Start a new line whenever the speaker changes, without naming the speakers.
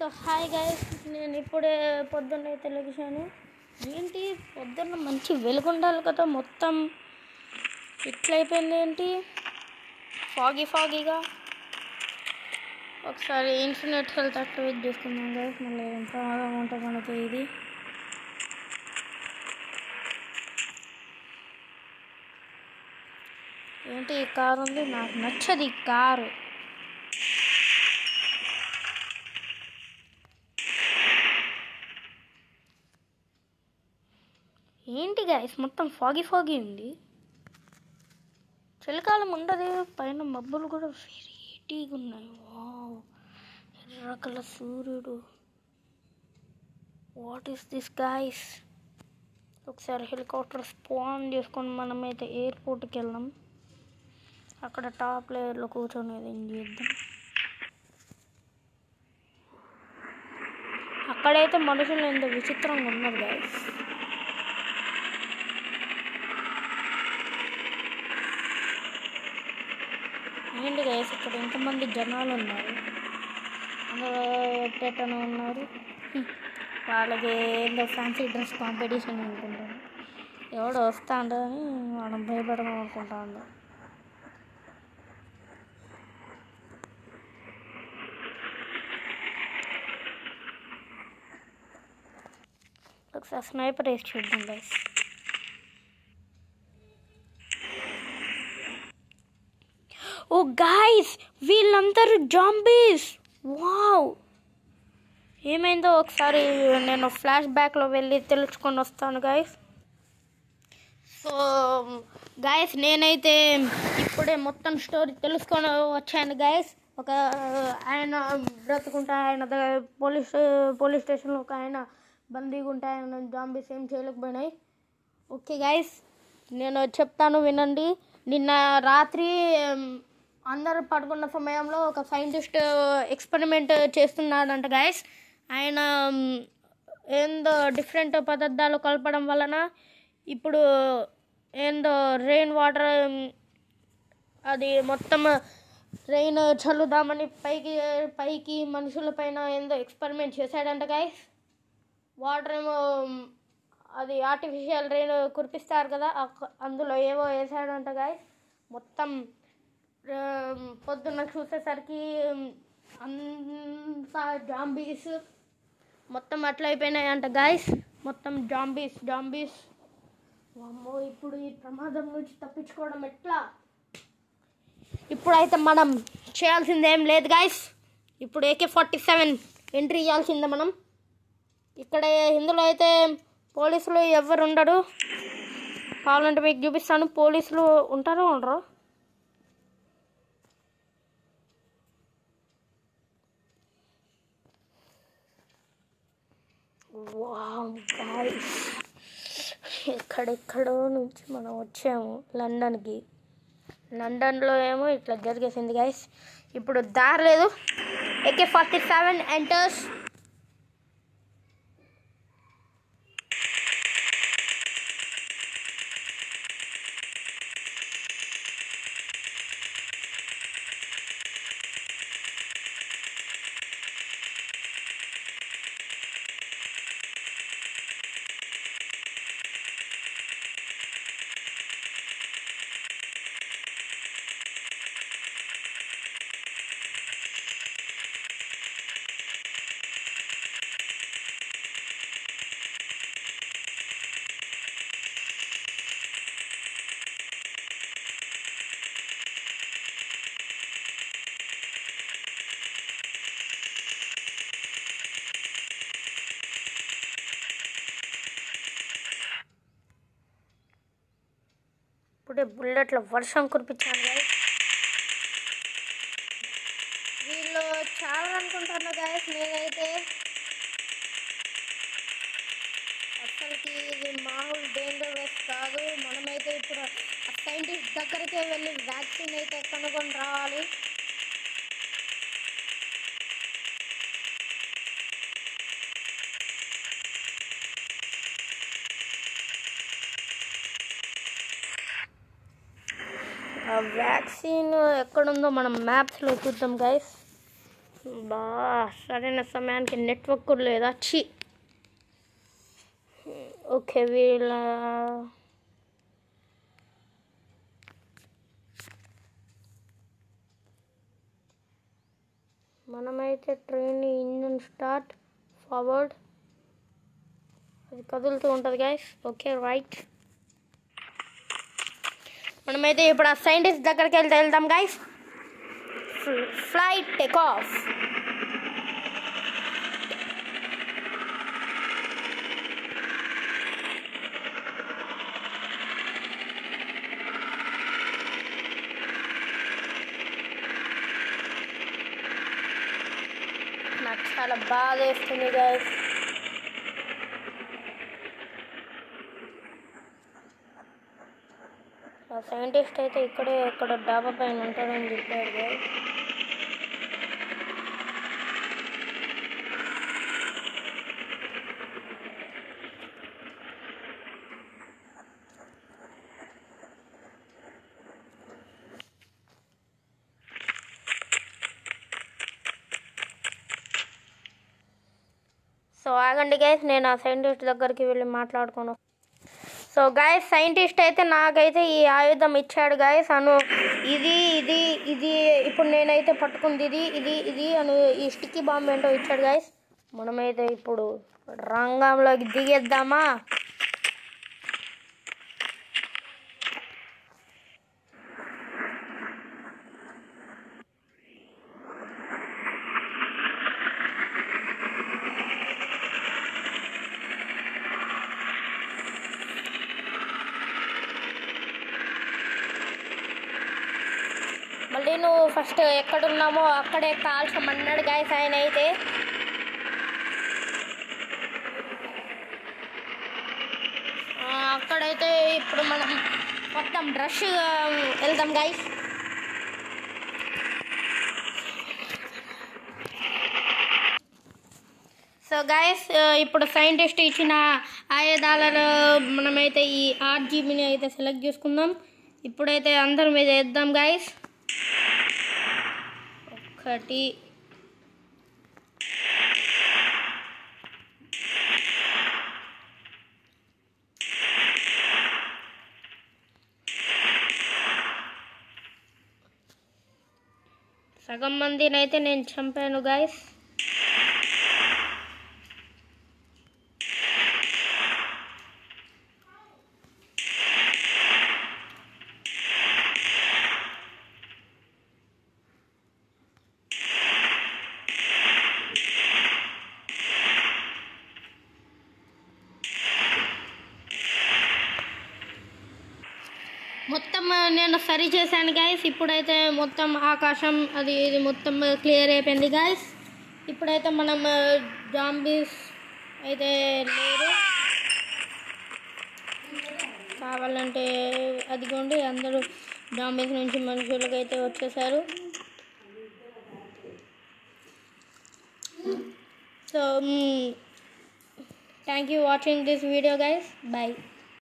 So hi guys, నేను ఇప్పుడే పొద్దున్నైతే లెగిశాను. ఏంటి పొద్దున్న మంచి వెలుగుండాలి కదా, మొత్తం ఇట్లయిపోయింది ఏంటి ఫాగీగా. ఒకసారి ఇంటర్నెట్ హెల్త్ యాక్టివేట్ చేసుకుందాం గైస్, మళ్ళీ ఎంత ఉంటుంది మనకి ఇది. ఏంటి ఈ కారు ఉంది, నాకు నచ్చది ఈ కారు. ఏంటి గైస్ మొత్తం ఫాగీ ఉంది. చలికాలం ఉండదు, పైన మబ్బులు కూడా వెరైటీగా ఉన్నాయి. వావ్, ఎర్రకల సూర్యుడు. What is this guys? ఒకసారి హెలికాప్టర్ స్పాన్ చేసుకొని మనమైతే ఎయిర్పోర్ట్కి వెళ్దాం. అక్కడ టాప్ లేయర్లో కూర్చొని ఎంజాయ్ చేద్దాం. అక్కడైతే మనుషులు ఎంత విచిత్రంగా ఉన్నారు గైస్. ఏంటి గైస్ ఇక్కడ ఎంతమంది జనాలు ఉన్నారు, అందులో ఎట్టెట్టన ఉన్నారు. వాళ్ళకి ఏందో ఫ్యాన్సీ డ్రెస్ కాంపిటీషన్ అనుకుంటాను. ఎవడో వస్తాడని మనం భయపడడం అనుకుంటాను. ఒకసారి స్నైపర్ వేసి చూద్దాం గైస్. ఓ గైస్, వీళ్ళందరూ జాంబీస్. వావ్, ఏమైందో ఒకసారి నేను ఫ్లాష్ బ్యాక్లో వెళ్ళి తెలుసుకొని వస్తాను గైస్. సో గైస్, నేనైతే ఇప్పుడే మొత్తం స్టోరీ తెలుసుకొని వచ్చాను గైస్. ఒక ఆయన బ్రతుకుంటే ఆయన పోలీస్ స్టేషన్లో ఒక ఆయన బందీగా ఉంటే ఆయన జాంబీస్ ఏం చేయలేకపోయినాయి. ఓకే గైస్, నేను చెప్తాను వినండి. నిన్న రాత్రి అందరూ పడుకున్న సమయంలో ఒక సైంటిస్ట్ ఎక్స్పెరిమెంట్ చేస్తున్నాడంట గైస్. ఆయన ఏందో డిఫరెంట్ పదార్థాలు కలపడం వలన ఇప్పుడు ఏందో రెయిన్ వాటర్, అది మొత్తం రెయిన్ చల్లుదామని పైకి మనుషుల పైన ఏందో ఎక్స్పెరిమెంట్ చేశాడంట గైస్. వాటర్ ఏమో అది ఆర్టిఫిషియల్ రెయిన్ కురిపిస్తారు కదా, అందులో ఏవో వేసాడంట గాయస్. మొత్తం పొద్దున్న చూసేసరికి అంతా జాంబీస్ మొత్తం అట్లా అయిపోయినాయంట గాయస్. మొత్తం జాంబీస్. అమ్మో, ఇప్పుడు ఈ ప్రమాదం నుంచి తప్పించుకోవడం ఎట్లా? ఇప్పుడైతే మనం చేయాల్సింది ఏం లేదు గాయస్. ఇప్పుడు AK-47 ఎంట్రీ ఇవ్వాల్సిందే మనం. ఇక్కడ ఇందులో అయితే పోలీసులు ఎవరు ఉండరు. కావాలంటే మీకు చూపిస్తాను. పోలీసులు ఉంటారో ఉండరు. వావ్ గైస్, ఎక్కడెక్కడో నుంచి మనం వచ్చాము లండన్కి. లండన్లో ఏమో ఇట్లా జరిగేసింది గైస్. ఇప్పుడు దారి లేదు. AK-47 enters. ఇప్పుడే బుల్లెట్ల వర్షం కురిపించాను గాయస్. వీళ్ళు చాలా అనుకుంటాను గాయస్. నేనైతే అసలుకి ఇది మామూలు డేంజరస్ కాదు. మనమైతే ఇప్పుడు ఆ సైంటిస్ట్ దగ్గరికే వెళ్ళి వ్యాక్సిన్ అయితే కనుగొని రావాలి. ఆ వ్యాక్సిన్ ఎక్కడుందో మనం మ్యాప్స్లో చూద్దాం గైస్. బా సరైన సమయానికి నెట్వర్క్ కూడా లేదా చి. ఓకే వీళ్ళ మనమైతే ట్రైన్ ఇంజన్ స్టార్ట్ ఫార్వర్డ్ అది కదులుతూ ఉంటుంది గైస్. ఓకే రైట్, మనమైతే ఇప్పుడు ఆ సైంటిస్ట్ దగ్గరికి వెళ్దాం గైస్. Flight take off. నాకు చాలా బాధ వేస్తుంది గైస్. ఆ సైంటిస్ట్ అయితే ఇక్కడే ఇక్కడ డాబా పైన ఉంటాడని చెప్పాడు గైస్. సో ఆగండి గైస్, నేను ఆ సైంటిస్ట్ దగ్గరికి వెళ్ళి మాట్లాడుకోను. సో గైస్ సైంటిస్ట్ అయితే నాకైతే ఈ ఆయుధం ఇచ్చాడు గైస్. అను ఇది ఇది ఇది ఇప్పుడు నేనైతే పట్టుకుంది ఇది అను ఈ స్టిక్కీ బాంబ్ ఏంటో ఇచ్చాడు గైస్. మనమైతే ఇప్పుడు రంగంలోకి దిగేద్దామా. మళ్ళీ నువ్వు ఫస్ట్ ఎక్కడున్నామో అక్కడే కాల్చమన్నాడు గైస్ ఆయన అయితే. అక్కడైతే ఇప్పుడు మనం మొత్తం రష్ వెళ్దాం గైస్. సో గైస్ ఇప్పుడు సైంటిస్ట్ ఇచ్చిన ఆయుధాలను మనమైతే ఈ RGBని అయితే సెలెక్ట్ చేసుకుందాం. ఇప్పుడైతే అందరి మీద వేద్దాం గైస్. ఒకటి సగం మందిని అయితే నేను చంపాను గైస్. మొత్తం నేను సరి చేశాను గైస్. ఇప్పుడైతే మొత్తం ఆకాశం అది ఇది మొత్తం క్లియర్ అయిపోయింది గైస్. ఇప్పుడైతే మనం జాంబీస్ అయితే లేరు, కావాలంటే అదిగోండి అందరూ జాంబీస్ నుంచి మనుషులకు అయితే వచ్చేసారు. So thank you watching this video guys. By.